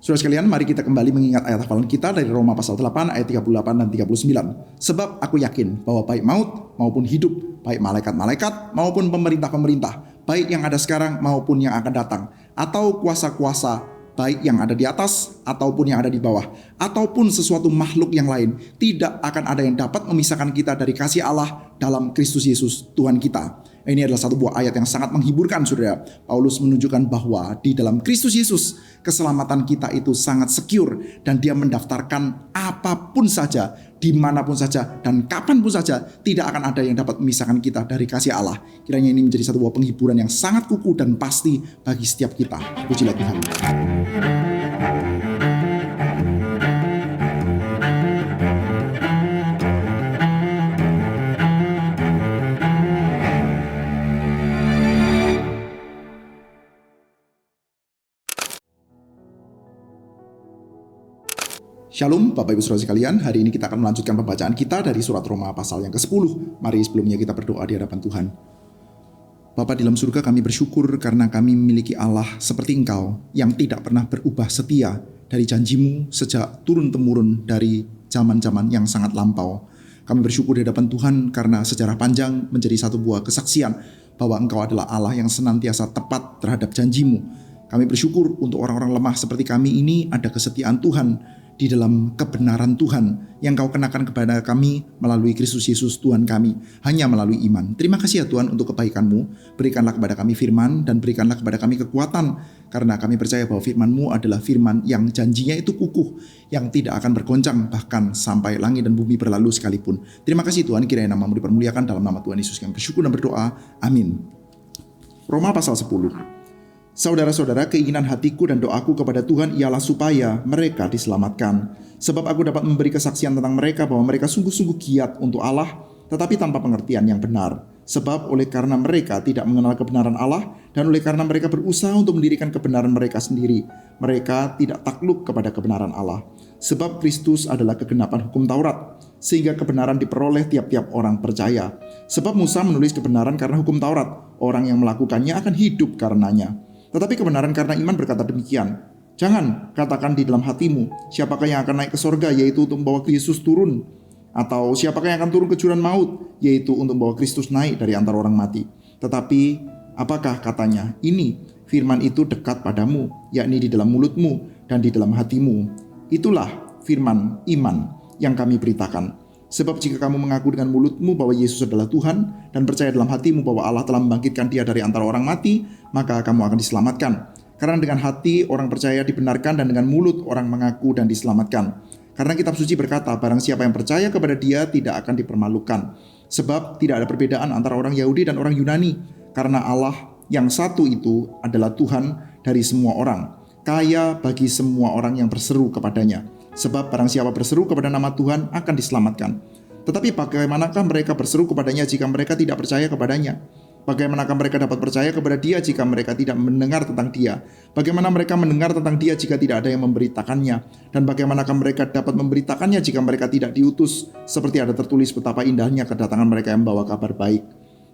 Saudara sekalian, mari kita kembali mengingat ayat hafalan kita dari Roma pasal 8 ayat 38 dan 39. Sebab aku yakin bahwa baik maut maupun hidup, baik malaikat-malaikat maupun pemerintah-pemerintah, baik yang ada sekarang maupun yang akan datang, atau kuasa-kuasa, baik yang ada di atas ataupun yang ada di bawah, ataupun sesuatu makhluk yang lain, tidak akan ada yang dapat memisahkan kita dari kasih Allah dalam Kristus Yesus Tuhan kita. Ini adalah satu buah ayat yang sangat menghiburkan, saudara. Paulus menunjukkan bahwa di dalam Kristus Yesus keselamatan kita itu sangat secure, dan dia mendaftarkan apapun saja, dimanapun saja, dan kapanpun saja, tidak akan ada yang dapat memisahkan kita dari kasih Allah. Kiranya ini menjadi satu buah penghiburan yang sangat kukuh dan pasti bagi setiap kita. Pujilah Tuhan. Shalom Bapak Ibu Saudara sekalian, hari ini kita akan melanjutkan pembacaan kita dari surat Roma pasal yang ke-10. Mari sebelumnya kita berdoa di hadapan Tuhan. Bapa di dalam surga, kami bersyukur karena kami memiliki Allah seperti Engkau yang tidak pernah berubah setia dari janjimu sejak turun-temurun dari zaman-zaman yang sangat lampau. Kami bersyukur di hadapan Tuhan karena sejarah panjang menjadi satu buah kesaksian bahwa Engkau adalah Allah yang senantiasa tepat terhadap janjimu. Kami bersyukur untuk orang-orang lemah seperti kami ini ada kesetiaan Tuhan di dalam kebenaran Tuhan yang Kau kenakan kepada kami melalui Kristus Yesus Tuhan kami, hanya melalui iman. Terima kasih ya Tuhan untuk kebaikan-Mu. Berikanlah kepada kami firman dan berikanlah kepada kami kekuatan, karena kami percaya bahwa firman-Mu adalah firman yang janjinya itu kukuh, yang tidak akan bergoncang bahkan sampai langit dan bumi berlalu sekalipun. Terima kasih Tuhan, kiranya nama-Mu dipermuliakan dalam nama Tuhan Yesus. Kami bersyukur dan berdoa. Amin. Roma pasal 10. Saudara-saudara, keinginan hatiku dan doaku kepada Tuhan ialah supaya mereka diselamatkan. Sebab aku dapat memberi kesaksian tentang mereka bahwa mereka sungguh-sungguh giat untuk Allah, tetapi tanpa pengertian yang benar. Sebab oleh karena mereka tidak mengenal kebenaran Allah, dan oleh karena mereka berusaha untuk mendirikan kebenaran mereka sendiri, mereka tidak takluk kepada kebenaran Allah. Sebab Kristus adalah kegenapan hukum Taurat, sehingga kebenaran diperoleh tiap-tiap orang percaya. Sebab Musa menulis kebenaran karena hukum Taurat, orang yang melakukannya akan hidup karenanya. Tetapi kebenaran karena iman berkata demikian, jangan katakan di dalam hatimu, siapakah yang akan naik ke sorga, yaitu untuk membawa Yesus turun. Atau siapakah yang akan turun ke jurang maut, yaitu untuk membawa Kristus naik dari antara orang mati. Tetapi apakah katanya, ini firman itu dekat padamu, yakni di dalam mulutmu dan di dalam hatimu. Itulah firman iman yang kami beritakan. Sebab jika kamu mengaku dengan mulutmu bahwa Yesus adalah Tuhan dan percaya dalam hatimu bahwa Allah telah membangkitkan Dia dari antara orang mati, maka kamu akan diselamatkan. Karena dengan hati orang percaya dibenarkan dan dengan mulut orang mengaku dan diselamatkan. Karena kitab suci berkata, barang siapa yang percaya kepada Dia tidak akan dipermalukan. Sebab tidak ada perbedaan antara orang Yahudi dan orang Yunani, karena Allah yang satu itu adalah Tuhan dari semua orang, kaya bagi semua orang yang berseru kepadanya. Sebab barang siapa berseru kepada nama Tuhan akan diselamatkan. Tetapi bagaimanakah mereka berseru kepadanya jika mereka tidak percaya kepadanya? Bagaimanakah mereka dapat percaya kepada Dia jika mereka tidak mendengar tentang Dia? Bagaimana mereka mendengar tentang Dia jika tidak ada yang memberitakannya? Dan bagaimanakah mereka dapat memberitakannya jika mereka tidak diutus? Seperti ada tertulis betapa indahnya kedatangan mereka yang membawa kabar baik.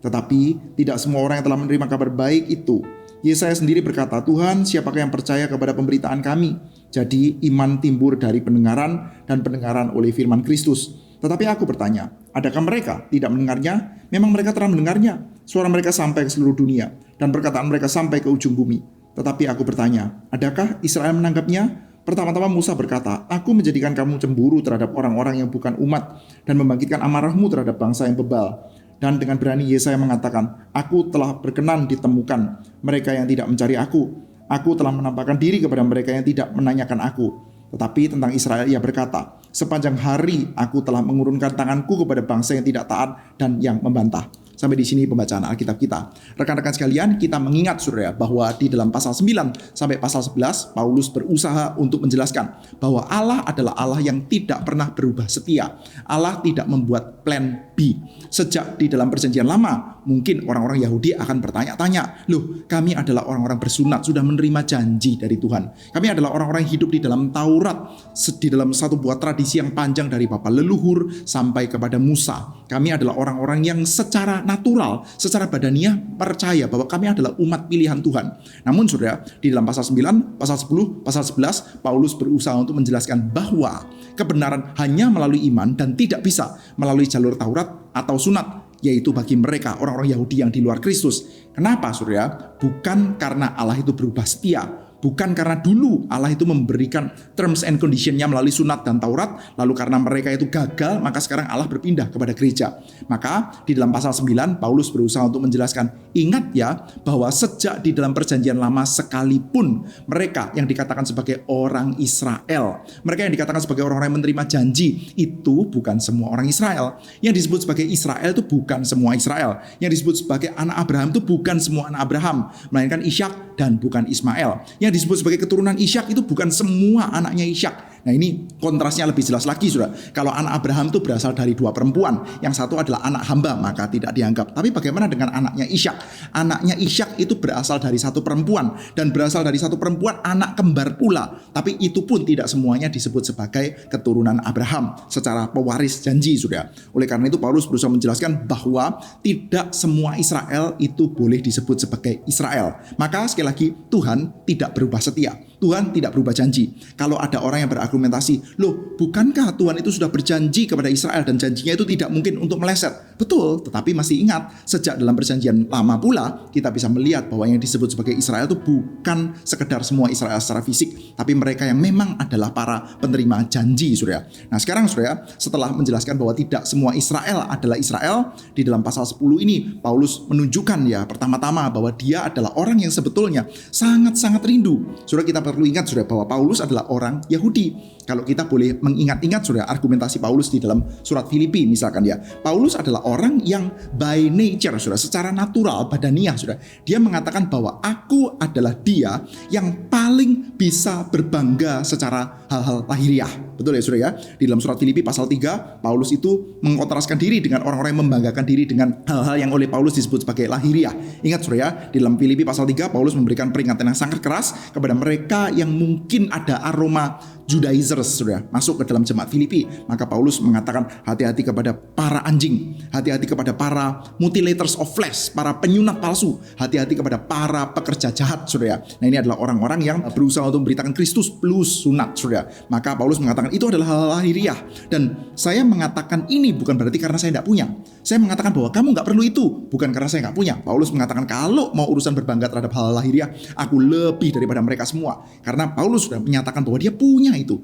Tetapi tidak semua orang yang telah menerima kabar baik itu. Yesaya sendiri berkata, Tuhan, siapakah yang percaya kepada pemberitaan kami? Jadi iman timbul dari pendengaran, dan pendengaran oleh firman Kristus. Tetapi aku bertanya, adakah mereka tidak mendengarnya? Memang mereka telah mendengarnya. Suara mereka sampai ke seluruh dunia, dan perkataan mereka sampai ke ujung bumi. Tetapi aku bertanya, adakah Israel menanggapnya? Pertama-tama Musa berkata, aku menjadikan kamu cemburu terhadap orang-orang yang bukan umat, dan membangkitkan amarahmu terhadap bangsa yang bebal. Dan dengan berani Yesaya mengatakan, aku telah berkenan ditemukan mereka yang tidak mencari aku. Aku telah menampakkan diri kepada mereka yang tidak menanyakan aku. Tetapi tentang Israel ia berkata, sepanjang hari aku telah mengurunkan tanganku kepada bangsa yang tidak taat dan yang membantah. Sampai di sini pembacaan Alkitab kita. Rekan-rekan sekalian, kita mengingat saudara bahwa di dalam pasal 9 sampai pasal 11 Paulus berusaha untuk menjelaskan bahwa Allah adalah Allah yang tidak pernah berubah setia. Allah tidak membuat plan B nabi. Sejak di dalam perjanjian lama, mungkin orang-orang Yahudi akan bertanya-tanya, loh kami adalah orang-orang bersunat, sudah menerima janji dari Tuhan. Kami adalah orang-orang yang hidup di dalam Taurat, di dalam satu buah tradisi yang panjang dari bapa leluhur sampai kepada Musa. Kami adalah orang-orang yang secara natural, secara badaniah percaya bahwa kami adalah umat pilihan Tuhan. Namun saudara, di dalam pasal 9, pasal 10, pasal 11, Paulus berusaha untuk menjelaskan bahwa kebenaran hanya melalui iman dan tidak bisa melalui jalur Taurat atau sunat, yaitu bagi mereka orang-orang Yahudi yang di luar Kristus. Kenapa saudara? Bukan karena Allah itu berubah setia, bukan karena dulu Allah itu memberikan terms and condition-nya melalui sunat dan Taurat, lalu karena mereka itu gagal, maka sekarang Allah berpindah kepada gereja. Maka di dalam pasal 9, Paulus berusaha untuk menjelaskan, ingat ya, bahwa sejak di dalam perjanjian lama sekalipun mereka yang dikatakan sebagai orang Israel, mereka yang dikatakan sebagai orang-orang yang menerima janji, itu bukan semua orang Israel. Yang disebut sebagai Israel itu bukan semua Israel. Yang disebut sebagai anak Abraham itu bukan semua anak Abraham, melainkan Ishak dan bukan Ismail. Yang disebut sebagai keturunan Ishak itu bukan semua anaknya Ishak. Nah ini kontrasnya lebih jelas lagi saudara. Kalau anak Abraham itu berasal dari dua perempuan, yang satu adalah anak hamba, maka tidak dianggap. Tapi bagaimana dengan anaknya Ishak? Anaknya Ishak itu berasal dari satu perempuan, dan berasal dari satu perempuan anak kembar pula. Tapi itu pun tidak semuanya disebut sebagai keturunan Abraham secara pewaris janji saudara. Oleh karena itu Paulus berusaha menjelaskan bahwa tidak semua Israel itu boleh disebut sebagai Israel. Maka sekali lagi, Tuhan tidak berubah setia, Tuhan tidak berubah janji. Kalau ada orang yang berargumentasi, loh bukankah Tuhan itu sudah berjanji kepada Israel dan janjinya itu tidak mungkin untuk meleset? Betul, tetapi masih ingat, sejak dalam perjanjian lama pula kita bisa melihat bahwa yang disebut sebagai Israel itu bukan sekedar semua Israel secara fisik, tapi mereka yang memang adalah para penerima janji saudara. Nah sekarang saudara, setelah menjelaskan bahwa tidak semua Israel adalah Israel, di dalam pasal 10 ini Paulus menunjukkan ya pertama-tama bahwa dia adalah orang yang sebetulnya sangat-sangat rindu. Saudara, kita perlu ingat saudara bahwa Paulus adalah orang Yahudi. Kalau kita boleh mengingat-ingat saudara argumentasi Paulus di dalam surat Filipi misalkan ya, Paulus adalah orang yang by nature saudara, secara natural badaniah saudara, dia mengatakan bahwa aku adalah dia yang paling bisa berbangga secara hal-hal lahiriah. Betul ya saudara ya? Di dalam surat Filipi pasal 3, Paulus itu mengkontraskan diri dengan orang-orang yang membanggakan diri dengan hal-hal yang oleh Paulus disebut sebagai lahiriah. Ingat saudara ya, di dalam Filipi pasal 3, Paulus memberikan peringatan yang sangat keras kepada mereka yang mungkin ada aroma Judaizers sudah masuk ke dalam jemaat Filipi. Maka Paulus mengatakan hati-hati kepada para anjing, hati-hati kepada para mutilators of flesh, para penyunat palsu, hati-hati kepada para pekerja jahat saudara. Nah ini adalah orang-orang yang berusaha untuk memberitakan Kristus plus sunat saudara. Maka Paulus mengatakan itu adalah hal lahiriah, dan saya mengatakan ini bukan berarti karena saya tidak punya. Saya mengatakan bahwa kamu nggak perlu itu bukan karena saya nggak punya. Paulus mengatakan kalau mau urusan berbangga terhadap hal lahiriah, aku lebih daripada mereka semua, karena Paulus sudah menyatakan bahwa dia punya itu.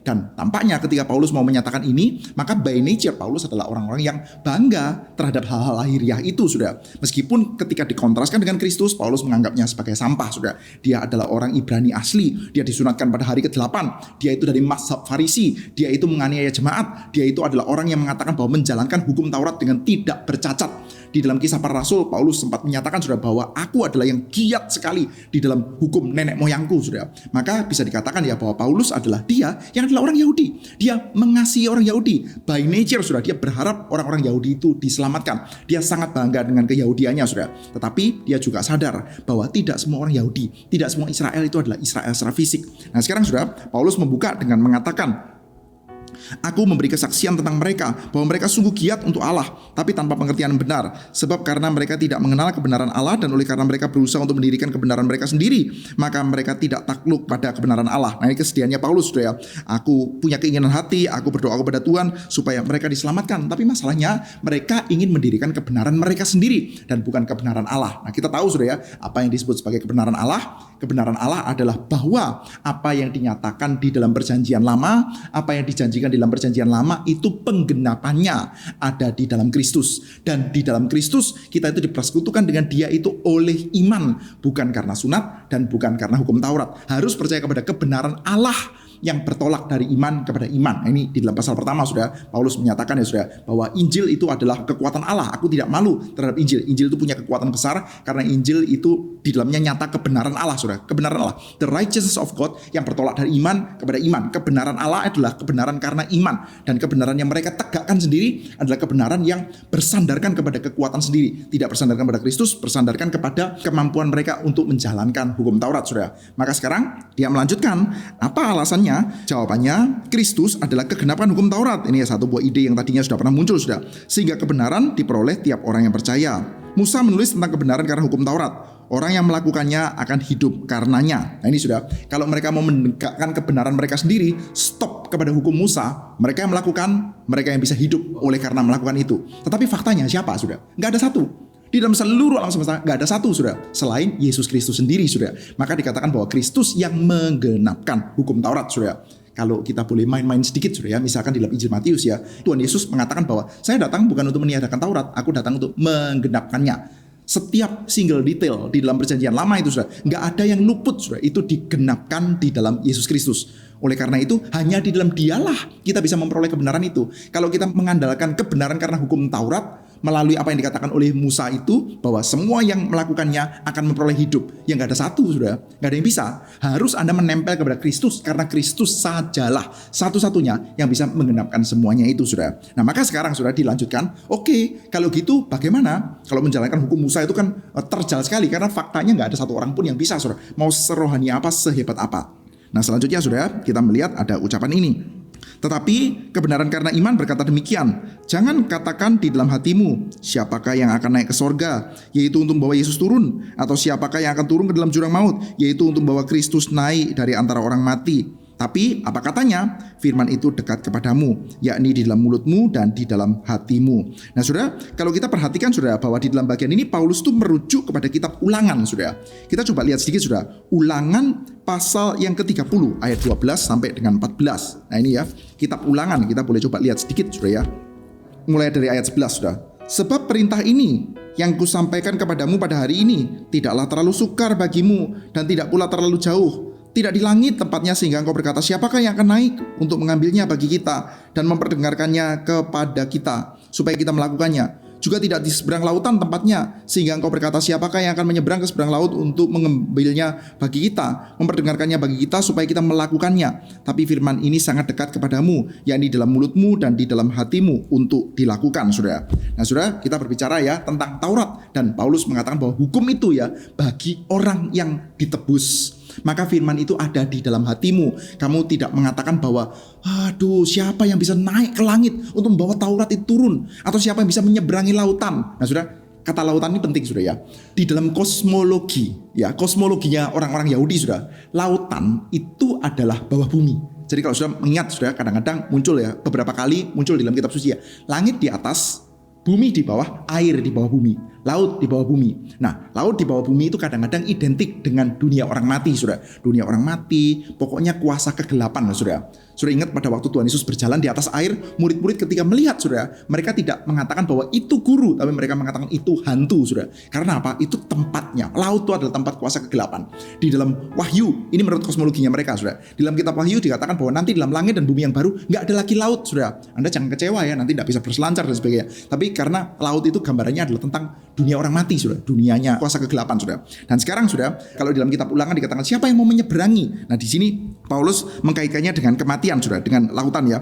Dan tampaknya ketika Paulus mau menyatakan ini, maka by nature Paulus adalah orang-orang yang bangga terhadap hal-hal lahiriah itu sudah. Meskipun ketika dikontraskan dengan Kristus, Paulus menganggapnya sebagai sampah sudah. Dia adalah orang Ibrani asli, dia disunatkan pada hari ke-8, dia itu dari mazhab Farisi, dia itu menganiaya jemaat, dia itu adalah orang yang mengatakan bahwa menjalankan hukum Taurat dengan tidak bercacat. Di dalam Kisah Para Rasul, Paulus sempat menyatakan saudara bahwa aku adalah yang giat sekali di dalam hukum nenek moyangku saudara. Maka bisa dikatakan ya bahwa Paulus adalah dia yang adalah orang Yahudi. Dia mengasihi orang Yahudi. By nature saudara, dia berharap orang-orang Yahudi itu diselamatkan. Dia sangat bangga dengan keyahudiannya saudara. Tetapi dia juga sadar bahwa tidak semua orang Yahudi, tidak semua Israel itu adalah Israel secara fisik. Nah sekarang saudara, Paulus membuka dengan mengatakan, aku memberi kesaksian tentang mereka bahwa mereka sungguh giat untuk Allah, tapi tanpa pengertian benar. Sebab karena mereka tidak mengenal kebenaran Allah, dan oleh karena mereka berusaha untuk mendirikan kebenaran mereka sendiri, maka mereka tidak takluk pada kebenaran Allah. Nah ini kesedihannya Paulus saudara. Aku punya keinginan hati, aku berdoa kepada Tuhan supaya mereka diselamatkan. Tapi masalahnya mereka ingin mendirikan kebenaran mereka sendiri dan bukan kebenaran Allah. Nah kita tahu saudara, apa yang disebut sebagai kebenaran Allah? Kebenaran Allah adalah bahwa apa yang dinyatakan di dalam perjanjian lama, apa yang dijanjikan di dalam perjanjian lama itu penggenapannya ada di dalam Kristus. Dan di dalam Kristus kita itu dipersekutukan dengan dia itu oleh iman, bukan karena sunat dan bukan karena hukum Taurat. Harus percaya kepada kebenaran Allah yang bertolak dari iman kepada iman. Nah, ini di dalam pasal pertama sudah Paulus menyatakan ya sudah bahwa Injil itu adalah kekuatan Allah. Aku tidak malu terhadap Injil. Injil itu punya kekuatan besar karena Injil itu di dalamnya nyata kebenaran Allah, sudah. Kebenaran Allah, the righteousness of God yang bertolak dari iman kepada iman. Kebenaran Allah adalah kebenaran karena iman, dan kebenaran yang mereka tegakkan sendiri adalah kebenaran yang bersandarkan kepada kekuatan sendiri, tidak bersandarkan pada Kristus, bersandarkan kepada kemampuan mereka untuk menjalankan hukum Taurat, sudah. Maka sekarang dia melanjutkan, apa alasannya? Jawabannya, Kristus adalah kegenapan hukum Taurat. Ini satu buah ide yang tadinya sudah pernah muncul, sudah. Sehingga kebenaran diperoleh tiap orang yang percaya. Musa menulis tentang kebenaran karena hukum Taurat. Orang yang melakukannya akan hidup karenanya. Nah ini sudah, kalau mereka mau menegakkan kebenaran mereka sendiri, stop kepada hukum Musa. Mereka yang melakukan, mereka yang bisa hidup oleh karena melakukan itu. Tetapi faktanya siapa, sudah? Nggak ada satu. Di dalam seluruh alam semesta nggak ada satu, sudah, selain Yesus Kristus sendiri, sudah. Maka dikatakan bahwa Kristus yang menggenapkan hukum Taurat, sudah. Kalau kita boleh main-main sedikit, sudah ya, misalkan di dalam Injil Matius ya, Tuhan Yesus mengatakan bahwa saya datang bukan untuk meniadakan Taurat, aku datang untuk menggenapkannya. Setiap single detail di dalam perjanjian lama itu, sudah, nggak ada yang luput, sudah, itu digenapkan di dalam Yesus Kristus. Oleh karena itu, hanya di dalam Dialah kita bisa memperoleh kebenaran itu. Kalau kita mengandalkan kebenaran karena hukum Taurat, melalui apa yang dikatakan oleh Musa itu, bahwa semua yang melakukannya akan memperoleh hidup, yang nggak ada satu, sudah, nggak ada yang bisa. Harus Anda menempel kepada Kristus, karena Kristus sajalah satu-satunya yang bisa menggenapkan semuanya itu, sudah. Nah maka sekarang sudah dilanjutkan. Oke, kalau gitu bagaimana? Kalau menjalankan hukum Musa itu kan terjal sekali, karena faktanya nggak ada satu orang pun yang bisa, sudah. Mau serohani apa, sehebat apa. Nah selanjutnya, sudah, kita melihat ada ucapan ini. Tetapi kebenaran karena iman berkata demikian, jangan katakan di dalam hatimu, siapakah yang akan naik ke sorga, yaitu untuk membawa Yesus turun, atau siapakah yang akan turun ke dalam jurang maut, yaitu untuk membawa Kristus naik dari antara orang mati. Tapi apa katanya? Firman itu dekat kepadamu, yakni di dalam mulutmu dan di dalam hatimu. Nah saudara, kalau kita perhatikan saudara, bahwa di dalam bagian ini Paulus itu merujuk kepada kitab Ulangan, saudara. Kita coba lihat sedikit, saudara. Ulangan pasal yang ke-30 ayat 12 sampai dengan 14. Nah ini ya, kitab Ulangan, kita boleh coba lihat sedikit, saudara ya. Mulai dari ayat 11, saudara. Sebab perintah ini yang kusampaikan kepadamu pada hari ini tidaklah terlalu sukar bagimu dan tidak pula terlalu jauh. Tidak di langit tempatnya sehingga engkau berkata, siapakah yang akan naik untuk mengambilnya bagi kita dan memperdengarkannya kepada kita supaya kita melakukannya. Juga tidak di seberang lautan tempatnya sehingga engkau berkata, siapakah yang akan menyeberang ke seberang laut untuk mengambilnya bagi kita, memperdengarkannya bagi kita supaya kita melakukannya. Tapi firman ini sangat dekat kepadamu, yakni dalam mulutmu dan di dalam hatimu untuk dilakukan, saudara. Nah saudara, kita berbicara ya tentang Taurat, dan Paulus mengatakan bahwa hukum itu ya bagi orang yang ditebus. Maka firman itu ada di dalam hatimu. Kamu tidak mengatakan bahwa, aduh, siapa yang bisa naik ke langit untuk membawa Taurat itu turun, atau siapa yang bisa menyeberangi lautan. Nah sudah, kata lautan ini penting, sudah ya. Di dalam kosmologi, ya, kosmologinya orang-orang Yahudi, sudah, lautan itu adalah bawah bumi. Jadi kalau sudah mengingat, sudah, kadang-kadang muncul ya, beberapa kali muncul di dalam kitab suci ya, langit di atas, bumi di bawah, air di bawah bumi, laut di bawah bumi. Nah, laut di bawah bumi itu kadang-kadang identik dengan dunia orang mati, saudara. Dunia orang mati, pokoknya kuasa kegelapan, saudara. Saudara ingat pada waktu Tuhan Yesus berjalan di atas air, murid-murid ketika melihat, saudara, mereka tidak mengatakan bahwa itu guru, tapi mereka mengatakan itu hantu, saudara. Karena apa? Itu tempatnya. Laut itu adalah tempat kuasa kegelapan. Di dalam Wahyu, ini menurut kosmologinya mereka, saudara. Di dalam kitab Wahyu dikatakan bahwa nanti dalam langit dan bumi yang baru nggak ada lagi laut, saudara. Anda jangan kecewa ya, nanti tidak bisa berselancar dan sebagainya. Tapi karena laut itu gambarannya adalah tentang dunia orang mati, saudara, dunianya kuasa kegelapan, saudara. Dan sekarang, saudara, kalau di dalam kitab Ulangan dikatakan siapa yang mau menyeberangi. Nah di sini Paulus mengkaitkannya dengan kematian, saudara, dengan lautan ya.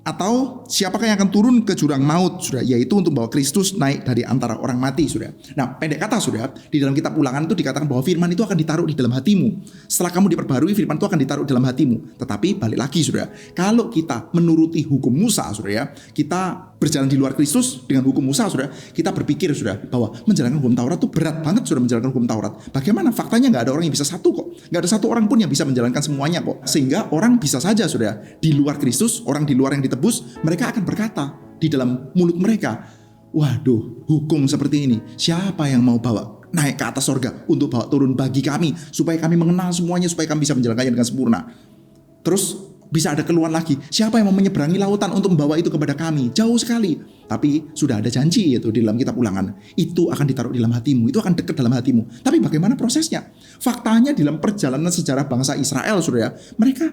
Atau siapakah yang akan turun ke jurang maut, saudara, yaitu untuk membawa Kristus naik dari antara orang mati, saudara. Nah pendek kata, saudara, di dalam kitab Ulangan itu dikatakan bahwa firman itu akan ditaruh di dalam hatimu. Setelah kamu diperbarui, firman itu akan ditaruh di dalam hatimu. Tetapi balik lagi, saudara, kalau kita menuruti hukum Musa, saudara ya, kita berjalan di luar Kristus dengan hukum Musa, saudara, kita berpikir, saudara, bahwa menjalankan hukum Taurat itu berat banget, saudara, menjalankan hukum Taurat. Bagaimana? Faktanya nggak ada orang yang bisa satu kok. Nggak ada satu orang pun yang bisa menjalankan semuanya kok. Sehingga orang bisa saja, saudara, di luar Kristus, orang di luar yang ditebus, mereka akan berkata di dalam mulut mereka, waduh, hukum seperti ini, siapa yang mau bawa naik ke atas sorga untuk bawa turun bagi kami, supaya kami mengenal semuanya, supaya kami bisa menjalankannya dengan sempurna. Terus bisa ada keluhan lagi, siapa yang mau menyeberangi lautan untuk membawa itu kepada kami? Jauh sekali. Tapi sudah ada janji itu di dalam kitab Ulangan, itu akan ditaruh di dalam hatimu, itu akan dekat dalam hatimu. Tapi bagaimana prosesnya? Faktanya di dalam perjalanan sejarah bangsa Israel, saudara, mereka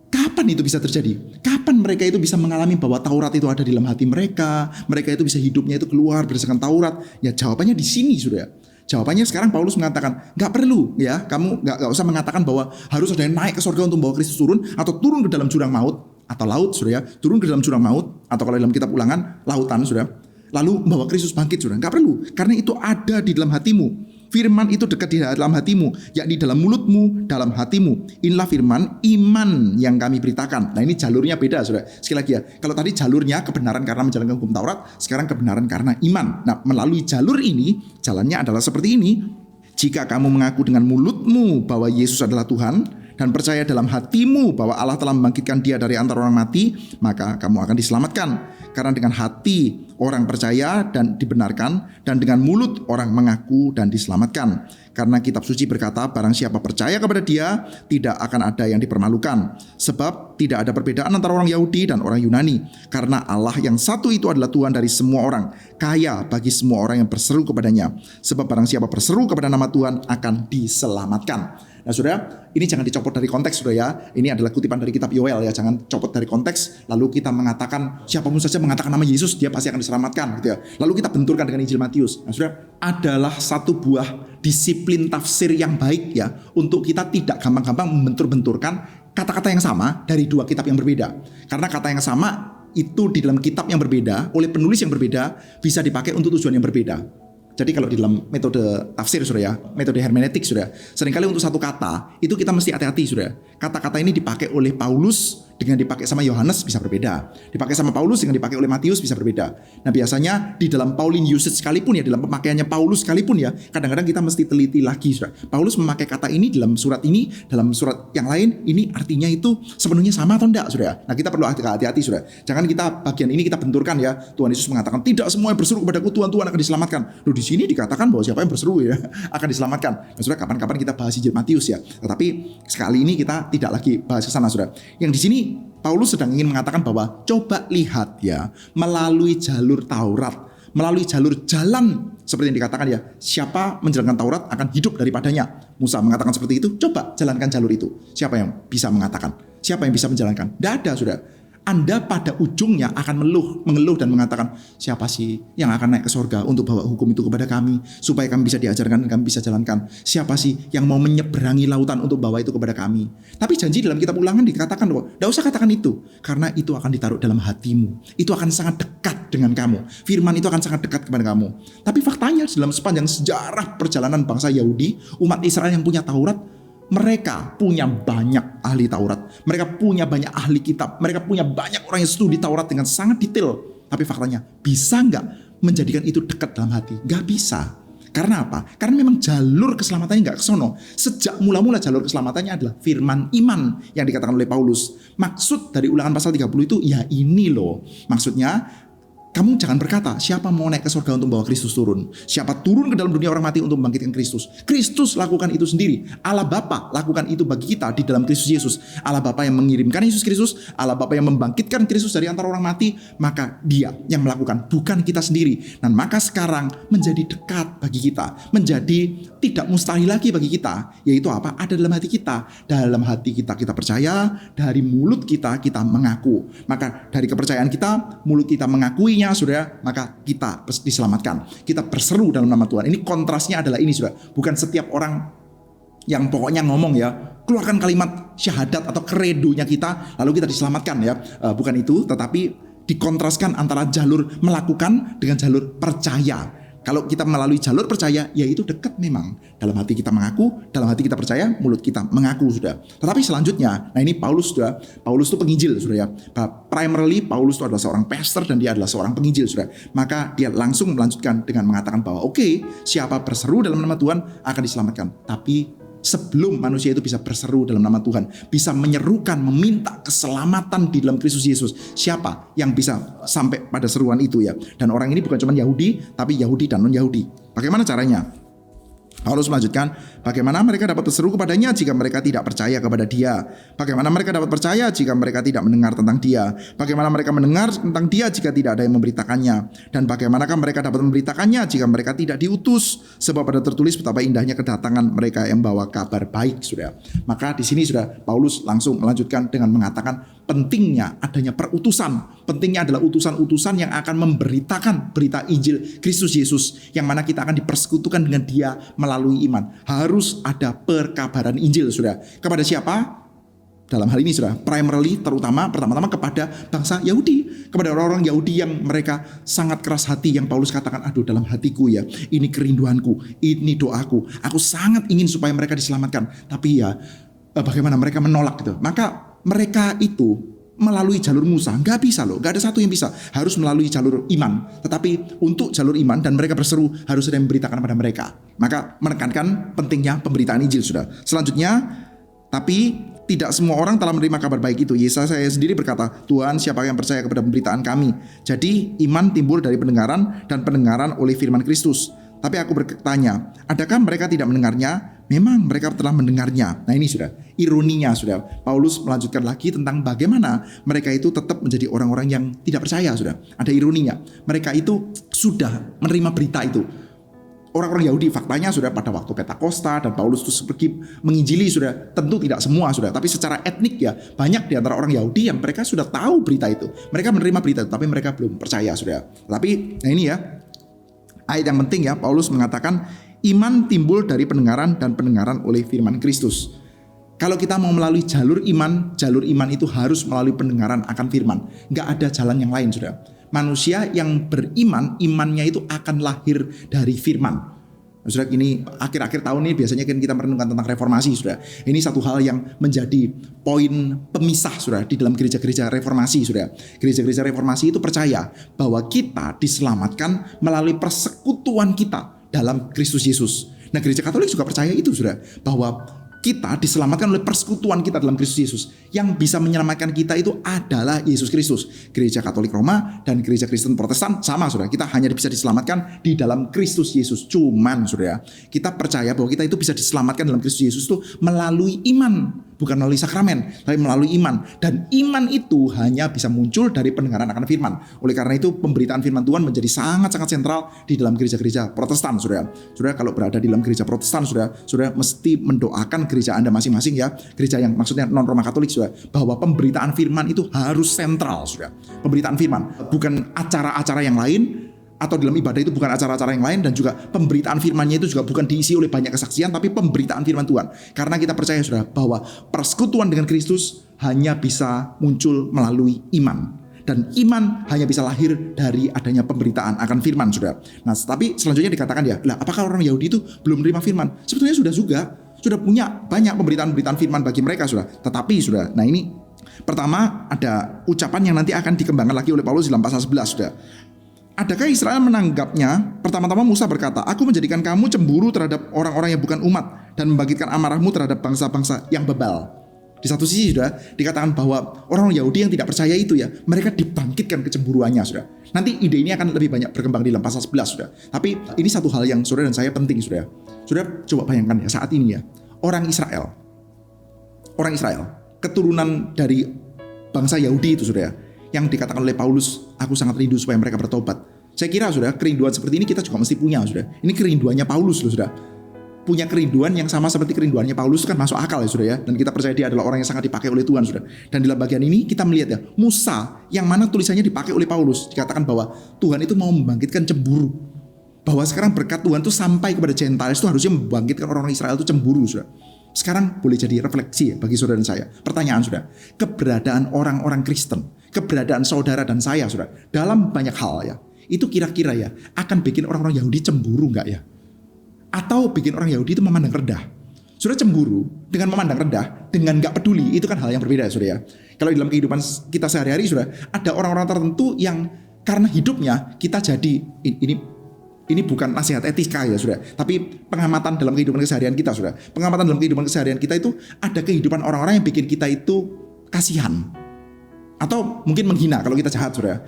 Kapan itu bisa terjadi? Kapan mereka itu bisa mengalami bahwa Taurat itu ada di dalam hati mereka? Mereka itu bisa hidupnya itu keluar berdasarkan Taurat? Ya jawabannya di sini, saudara. Jawabannya sekarang Paulus mengatakan, nggak perlu ya, kamu nggak usah mengatakan bahwa harus ada yang naik ke surga untuk membawa Kristus turun, atau turun ke dalam jurang maut, atau laut, saudara, turun ke dalam jurang maut, atau kalau dalam kitab Ulangan, lautan, saudara, lalu membawa Kristus bangkit, saudara. Nggak perlu, karena itu ada di dalam hatimu. Firman itu dekat di dalam hatimu, yakni dalam mulutmu, dalam hatimu. Inilah firman iman yang kami beritakan. Nah ini jalurnya beda, saudara. Sekali lagi ya, kalau tadi jalurnya kebenaran karena menjalankan hukum Taurat, sekarang kebenaran karena iman. Nah melalui jalur ini, jalannya adalah seperti ini. Jika kamu mengaku dengan mulutmu bahwa Yesus adalah Tuhan, dan percaya dalam hatimu bahwa Allah telah membangkitkan dia dari antara orang mati, maka kamu akan diselamatkan. Karena dengan hati orang percaya dan dibenarkan, dan dengan mulut orang mengaku dan diselamatkan. Karena kitab suci berkata, barang siapa percaya kepada dia, tidak akan ada yang dipermalukan. Sebab tidak ada perbedaan antara orang Yahudi dan orang Yunani. Karena Allah yang satu itu adalah Tuhan dari semua orang, kaya bagi semua orang yang berseru kepadanya. Sebab barang siapa berseru kepada nama Tuhan akan diselamatkan. Nah saudara, ini jangan dicopot dari konteks, saudara ya. Ini adalah kutipan dari kitab Yoel ya. Jangan copot dari konteks lalu kita mengatakan, siapapun saja mengatakan nama Yesus, dia pasti akan diselamatkan gitu ya. Lalu kita benturkan dengan Injil Matius. Nah saudara, adalah satu buah disiplin tafsir yang baik ya, untuk kita tidak gampang-gampang membentur-benturkan kata-kata yang sama dari dua kitab yang berbeda. Karena kata yang sama itu di dalam kitab yang berbeda, oleh penulis yang berbeda, bisa dipakai untuk tujuan yang berbeda. Jadi kalau di dalam metode tafsir, saudara ya, metode hermeneutik, saudara, seringkali untuk satu kata itu kita mesti hati-hati, saudara. Kata-kata ini dipakai oleh Paulus dengan dipakai sama Yohanes bisa berbeda. Dipakai sama Paulus dengan dipakai oleh Matius bisa berbeda. Nah biasanya di dalam Pauline usage sekalipun ya, dalam pemakaiannya Paulus sekalipun ya, kadang-kadang kita mesti teliti lagi, saudara. Paulus memakai kata ini dalam surat ini, dalam surat yang lain, ini artinya itu sepenuhnya sama atau enggak, saudara. Nah kita perlu hati-hati, saudara. Jangan kita bagian ini kita benturkan ya. Tuhan Yesus mengatakan, tidak semua yang berseru kepadaku Tuhan, Tuhan akan diselamatkan. Loh di sini dikatakan bahwa siapa yang berseru ya akan diselamatkan. Nah saudara, kapan-kapan kita bahas Injil Matius ya. Tetapi sekali ini kita tidak lagi bahas ke sana, saudara. Yang di sini Paulus sedang ingin mengatakan bahwa coba lihat ya, melalui jalur Taurat, melalui jalur jalan seperti yang dikatakan ya, siapa menjalankan Taurat akan hidup daripadanya. Musa mengatakan seperti itu, coba jalankan jalur itu. Siapa yang bisa mengatakan? Siapa yang bisa menjalankan? Tidak ada, saudara. Anda pada ujungnya akan mengeluh dan mengatakan, siapa sih yang akan naik ke surga untuk bawa hukum itu kepada kami, supaya kami bisa diajarkan dan kami bisa jalankan. Siapa sih yang mau menyeberangi lautan untuk bawa itu kepada kami. Tapi janji dalam kitab Ulangan dikatakan bahwa tidak usah katakan itu, karena itu akan ditaruh dalam hatimu. Itu akan sangat dekat dengan kamu. Firman itu akan sangat dekat kepada kamu. Tapi faktanya dalam sepanjang sejarah perjalanan bangsa Yahudi, umat Israel yang punya Taurat, mereka punya banyak ahli Taurat. Mereka punya banyak ahli kitab. Mereka punya banyak orang yang studi Taurat dengan sangat detail. Tapi faktanya, bisa nggak menjadikan itu dekat dalam hati? Nggak bisa. Karena apa? Karena memang jalur keselamatannya nggak kesono. Sejak mula-mula jalur keselamatannya adalah firman iman yang dikatakan oleh Paulus. Maksud dari Ulangan pasal 30 itu, ya ini loh. Maksudnya, kamu jangan berkata, siapa mau naik ke surga untuk membawa Kristus turun? Siapa turun ke dalam dunia orang mati untuk membangkitkan Kristus? Kristus lakukan itu sendiri. Allah Bapa lakukan itu bagi kita di dalam Kristus Yesus. Allah Bapa yang mengirimkan Yesus Kristus, Allah Bapa yang membangkitkan Kristus dari antara orang mati, maka Dia yang melakukan, bukan kita sendiri. Dan maka sekarang menjadi dekat bagi kita, menjadi tidak mustahil lagi bagi kita, yaitu apa? Ada dalam hati kita. Dalam hati kita percaya, dari mulut kita mengaku. Maka dari kepercayaan kita, mulut kita mengakuinya, saudara, maka kita diselamatkan. Kita berseru dalam nama Tuhan. Ini kontrasnya adalah ini, saudara. Bukan setiap orang yang pokoknya ngomong ya, keluarkan kalimat syahadat atau kredonya kita, lalu kita diselamatkan ya. Bukan itu, tetapi dikontraskan antara jalur melakukan dengan jalur percaya. Kalau kita melalui jalur percaya, ya itu dekat memang. Dalam hati kita mengaku, dalam hati kita percaya, mulut kita mengaku, sudah. Tetapi selanjutnya, nah ini Paulus, sudah. Paulus itu penginjil, sudah ya. Primarily Paulus itu adalah seorang pastor dan dia adalah seorang penginjil, sudah. Maka dia langsung melanjutkan dengan mengatakan bahwa oke, siapa berseru dalam nama Tuhan akan diselamatkan. Tapi sebelum manusia itu bisa berseru dalam nama Tuhan, bisa menyerukan, meminta keselamatan di dalam Kristus Yesus, siapa yang bisa sampai pada seruan itu ya? Dan orang ini bukan cuma Yahudi, tapi Yahudi dan non-Yahudi. Bagaimana caranya? Paulus melanjutkan, bagaimana mereka dapat berseru kepadanya jika mereka tidak percaya kepada dia? Bagaimana mereka dapat percaya jika mereka tidak mendengar tentang dia? Bagaimana mereka mendengar tentang dia jika tidak ada yang memberitakannya? Dan bagaimanakah mereka dapat memberitakannya jika mereka tidak diutus? Sebab ada tertulis betapa indahnya kedatangan mereka yang membawa kabar baik, saudara. Maka di sini sudah Paulus langsung melanjutkan dengan mengatakan pentingnya adanya perutusan. Pentingnya adalah utusan-utusan yang akan memberitakan berita Injil Kristus Yesus, yang mana kita akan dipersekutukan dengan dia melalui iman. Harus ada perkabaran Injil, saudara. Kepada siapa? Dalam hal ini, saudara, primarily, pertama-tama kepada bangsa Yahudi, kepada orang-orang Yahudi yang mereka sangat keras hati, yang Paulus katakan, aduh, dalam hatiku ya, ini kerinduanku, ini doaku, aku sangat ingin supaya mereka diselamatkan. Tapi ya, bagaimana mereka menolak gitu. Maka mereka itu melalui jalur Musa, nggak bisa loh, nggak ada satu yang bisa, harus melalui jalur iman. Tetapi untuk jalur iman dan mereka berseru, harus ada yang memberitakan pada mereka. Maka menekankan pentingnya pemberitaan Injil, sudah. Selanjutnya, tapi tidak semua orang telah menerima kabar baik itu. Yesaya sendiri berkata, Tuhan, siapa yang percaya kepada pemberitaan kami? Jadi iman timbul dari pendengaran, dan pendengaran oleh firman Kristus. Tapi aku bertanya, adakah mereka tidak mendengarnya? Memang mereka telah mendengarnya. Nah, ini sudah ironinya, sudah. Paulus melanjutkan lagi tentang bagaimana mereka itu tetap menjadi orang-orang yang tidak percaya, sudah. Ada ironinya. Mereka itu sudah menerima berita itu. Orang-orang Yahudi, faktanya sudah pada waktu Pentakosta dan Paulus itu pergi menginjili, sudah, tentu tidak semua, sudah, tapi secara etnik ya banyak di antara orang Yahudi yang mereka sudah tahu berita itu. Mereka menerima berita itu, tapi mereka belum percaya, sudah. Tapi nah ini ya, ayat yang penting ya, Paulus mengatakan iman timbul dari pendengaran, dan pendengaran oleh firman Kristus. Kalau kita mau melalui jalur iman itu harus melalui pendengaran akan firman. Nggak ada jalan yang lain, sudah. Manusia yang beriman, imannya itu akan lahir dari firman. Saudara, ini akhir-akhir tahun ini biasanya kan kita merenungkan tentang reformasi, saudara. Ini satu hal yang menjadi poin pemisah, saudara, di dalam gereja-gereja reformasi, saudara. Gereja-gereja reformasi itu percaya bahwa kita diselamatkan melalui persekutuan kita dalam Kristus Yesus. Nah, gereja Katolik juga percaya itu, saudara, bahwa kita diselamatkan oleh persekutuan kita dalam Kristus Yesus. Yang bisa menyelamatkan kita itu adalah Yesus Kristus. Gereja Katolik Roma dan gereja Kristen Protestan sama, saudara. Kita hanya bisa diselamatkan di dalam Kristus Yesus. Cuman, saudara, kita percaya bahwa kita itu bisa diselamatkan dalam Kristus Yesus itu melalui iman, bukan melalui sakramen, tapi melalui iman. Dan iman itu hanya bisa muncul dari pendengaran akan firman. Oleh karena itu, pemberitaan firman Tuhan menjadi sangat-sangat sentral di dalam gereja-gereja Protestan, saudara. Saudara, kalau berada di dalam gereja Protestan, saudara mesti mendoakan gereja Anda masing-masing ya. Gereja yang maksudnya non-Roma Katolik, saudara, bahwa pemberitaan firman itu harus sentral, saudara. Pemberitaan firman, bukan acara-acara yang lain, atau dalam ibadah itu bukan acara-acara yang lain, dan juga pemberitaan firman-Nya itu juga bukan diisi oleh banyak kesaksian, tapi pemberitaan firman Tuhan. Karena kita percaya, saudara, bahwa persekutuan dengan Kristus hanya bisa muncul melalui iman, dan iman hanya bisa lahir dari adanya pemberitaan akan firman, saudara. Nah, tapi selanjutnya dikatakan ya, lah apakah orang Yahudi itu belum menerima firman? Sebetulnya sudah punya banyak pemberitaan-pemberitaan firman bagi mereka, saudara. Tetapi, saudara, nah ini pertama ada ucapan yang nanti akan dikembangkan lagi oleh Paulus dalam pasal 11, saudara. Adakah Israel menanggapnya? Pertama-tama Musa berkata, aku menjadikan kamu cemburu terhadap orang-orang yang bukan umat, dan membangkitkan amarahmu terhadap bangsa-bangsa yang bebal. Di satu sisi, sudah dikatakan bahwa orang Yahudi yang tidak percaya itu ya, mereka dibangkitkan kecemburuannya, sudah. Nanti ide ini akan lebih banyak berkembang di dalam pasal 11, sudah. Tapi ini satu hal yang saudara dan saya penting, sudah. Saudara coba bayangkan ya, saat ini ya, orang Israel, keturunan dari bangsa Yahudi itu, saudara, yang dikatakan oleh Paulus, aku sangat rindu supaya mereka bertobat. Saya kira, saudara, kerinduan seperti ini kita juga mesti punya, saudara. Ini kerinduannya Paulus loh, saudara. Punya kerinduan yang sama seperti kerinduannya Paulus kan masuk akal ya, saudara ya. Dan kita percaya dia adalah orang yang sangat dipakai oleh Tuhan, saudara. Dan dalam bagian ini kita melihat ya, Musa yang mana tulisannya dipakai oleh Paulus, dikatakan bahwa Tuhan itu mau membangkitkan cemburu. Bahwa sekarang berkat Tuhan itu sampai kepada Gentiles itu harusnya membangkitkan orang-orang Israel itu cemburu, saudara. Sekarang boleh jadi refleksi ya bagi saudara dan saya. Pertanyaan, saudara, keberadaan orang-orang Kristen, keberadaan saudara dan saya, saudara, dalam banyak hal ya, itu kira-kira ya akan bikin orang-orang Yahudi cemburu nggak ya? Atau bikin orang Yahudi itu memandang rendah? Saudara, cemburu dengan memandang rendah, dengan nggak peduli, itu kan hal yang berbeda, saudara ya. Kalau dalam kehidupan kita sehari-hari, saudara, ada orang-orang tertentu yang karena hidupnya kita jadi ini bukan nasihat etika ya, saudara, tapi pengamatan dalam kehidupan keseharian kita, saudara. Pengamatan dalam kehidupan keseharian kita itu ada kehidupan orang-orang yang bikin kita itu kasihan atau mungkin menghina kalau kita jahat, saudara.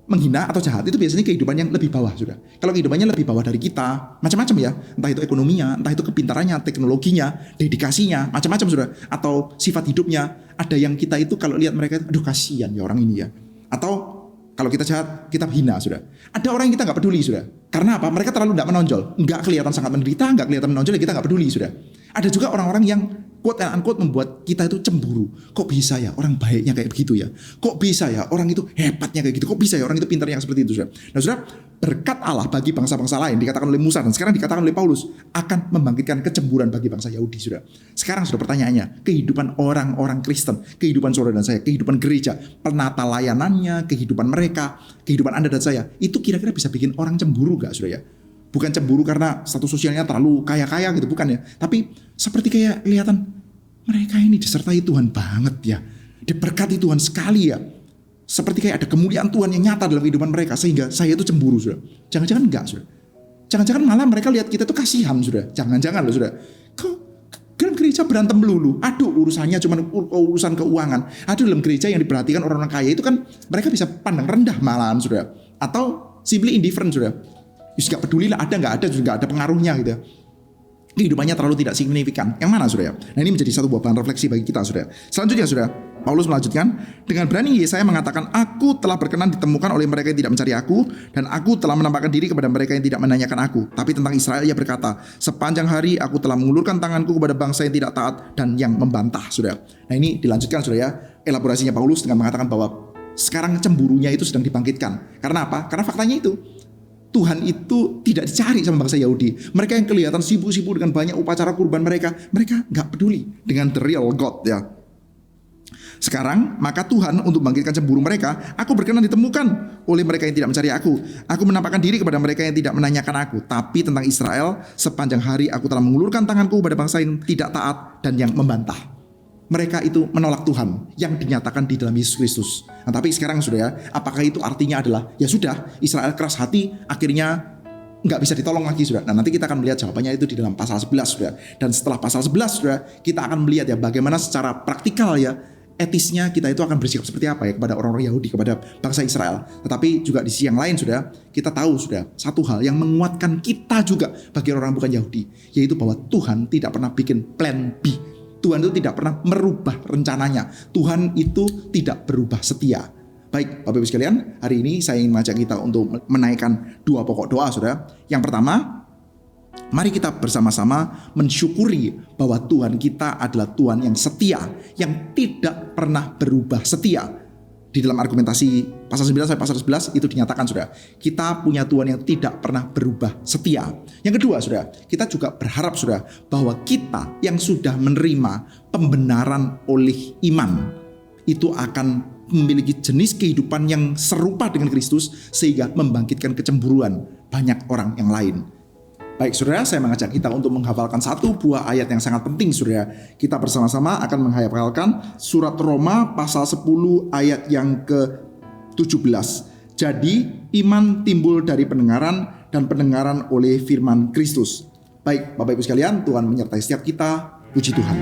menghina atau jahat itu biasanya kehidupan yang lebih bawah, sudah. Kalau kehidupannya lebih bawah dari kita, macam-macam ya, entah itu ekonominya, entah itu kepintarannya, teknologinya, dedikasinya, macam-macam, sudah. Atau sifat hidupnya, ada yang kita itu kalau lihat mereka, aduh kasihan ya orang ini ya. Atau kalau kita jahat, kita hina, sudah. Ada orang yang kita nggak peduli, sudah. Karena apa? Mereka terlalu nggak menonjol, nggak kelihatan sangat menderita, nggak kelihatan menonjol, ya kita nggak peduli, sudah. Ada juga orang-orang yang quote and unquote membuat kita itu cemburu. Kok bisa ya orang baiknya kayak begitu ya? Kok bisa ya orang itu hebatnya kayak gitu? Kok bisa ya orang itu pintarnya seperti itu, sudah? Nah, sudah, berkat Allah bagi bangsa-bangsa lain dikatakan oleh Musa dan sekarang dikatakan oleh Paulus akan membangkitkan kecemburuan bagi bangsa Yahudi, sudah. Sekarang sudah pertanyaannya, kehidupan orang-orang Kristen, kehidupan saudara dan saya, kehidupan gereja, penata layanannya, kehidupan mereka, kehidupan Anda dan saya, itu kira-kira bisa bikin orang cemburu gak, sudah ya? Bukan cemburu karena status sosialnya terlalu kaya-kaya gitu, bukan ya. Tapi seperti kayak kelihatan mereka ini disertai Tuhan banget ya. Diberkati Tuhan sekali ya. Seperti kayak ada kemuliaan Tuhan yang nyata dalam kehidupan mereka. Sehingga saya itu cemburu, sudah. Jangan-jangan enggak, sudah. Jangan-jangan malah mereka lihat kita tuh kasihan, sudah. Jangan-jangan loh, sudah. Kok dalam gereja berantem melulu? Aduh, urusannya cuma urusan keuangan. Aduh, dalam gereja yang diperhatikan orang-orang kaya itu kan mereka bisa pandang rendah malahan, sudah. Atau simply indifferent, sudah. Just gak peduli lah, ada nggak ada juga nggak ada pengaruhnya gitu ya. Kehidupannya terlalu tidak signifikan. Yang mana, sudah ya? Nah, ini menjadi satu buah bahan refleksi bagi kita, sudah. Selanjutnya, sudah, Paulus melanjutkan, dengan berani Yesaya mengatakan, aku telah berkenan ditemukan oleh mereka yang tidak mencari aku, dan aku telah menampakkan diri kepada mereka yang tidak menanyakan aku. Tapi tentang Israel ia berkata, sepanjang hari aku telah mengulurkan tanganku kepada bangsa yang tidak taat dan yang membantah, sudah. Nah, ini dilanjutkan, sudah ya, elaborasinya Paulus dengan mengatakan bahwa sekarang cemburunya itu sedang dibangkitkan. Karena apa? Karena faktanya itu Tuhan itu tidak dicari sama bangsa Yahudi. Mereka yang kelihatan sibuk-sibuk dengan banyak upacara kurban mereka nggak peduli dengan the real God ya. Sekarang maka Tuhan untuk membangkitkan cemburu mereka, aku berkenan ditemukan oleh mereka yang tidak mencari aku. Aku menampakkan diri kepada mereka yang tidak menanyakan aku. Tapi tentang Israel, sepanjang hari aku telah mengulurkan tanganku kepada bangsa yang tidak taat dan yang membantah. Mereka itu menolak Tuhan yang dinyatakan di dalam Yesus Kristus. Nah, tapi sekarang, sudah ya, apakah itu artinya adalah ya sudah Israel keras hati akhirnya nggak bisa ditolong lagi, sudah? Nah, nanti kita akan melihat jawabannya itu di dalam pasal 11, sudah. Dan setelah pasal 11, sudah, kita akan melihat ya bagaimana secara praktikal ya etisnya kita itu akan bersikap seperti apa ya kepada orang-orang Yahudi, kepada bangsa Israel. Tetapi juga di sisi yang lain, sudah, kita tahu, sudah, satu hal yang menguatkan kita juga bagi orang bukan Yahudi, yaitu bahwa Tuhan tidak pernah bikin plan B. Tuhan itu tidak pernah merubah rencananya. Tuhan itu tidak berubah setia. Baik, Bapak Ibu sekalian, hari ini saya ingin mengajak kita untuk menaikkan dua pokok doa, saudara. Yang pertama, mari kita bersama-sama mensyukuri bahwa Tuhan kita adalah Tuhan yang setia, yang tidak pernah berubah setia. Di dalam argumentasi pasal 9 sampai pasal 11 itu dinyatakan, saudara, kita punya Tuhan yang tidak pernah berubah setia. Yang kedua, saudara, kita juga berharap, saudara, bahwa kita yang sudah menerima pembenaran oleh iman itu akan memiliki jenis kehidupan yang serupa dengan Kristus sehingga membangkitkan kecemburuan banyak orang yang lain. Baik, saudara, saya mengajak kita untuk menghafalkan satu buah ayat yang sangat penting, saudara. Kita bersama-sama akan menghafalkan surat Roma pasal 10 ayat yang ke-17. Jadi, iman timbul dari pendengaran dan pendengaran oleh firman Kristus. Baik, Bapak Ibu sekalian, Tuhan menyertai setiap kita. Puji Tuhan.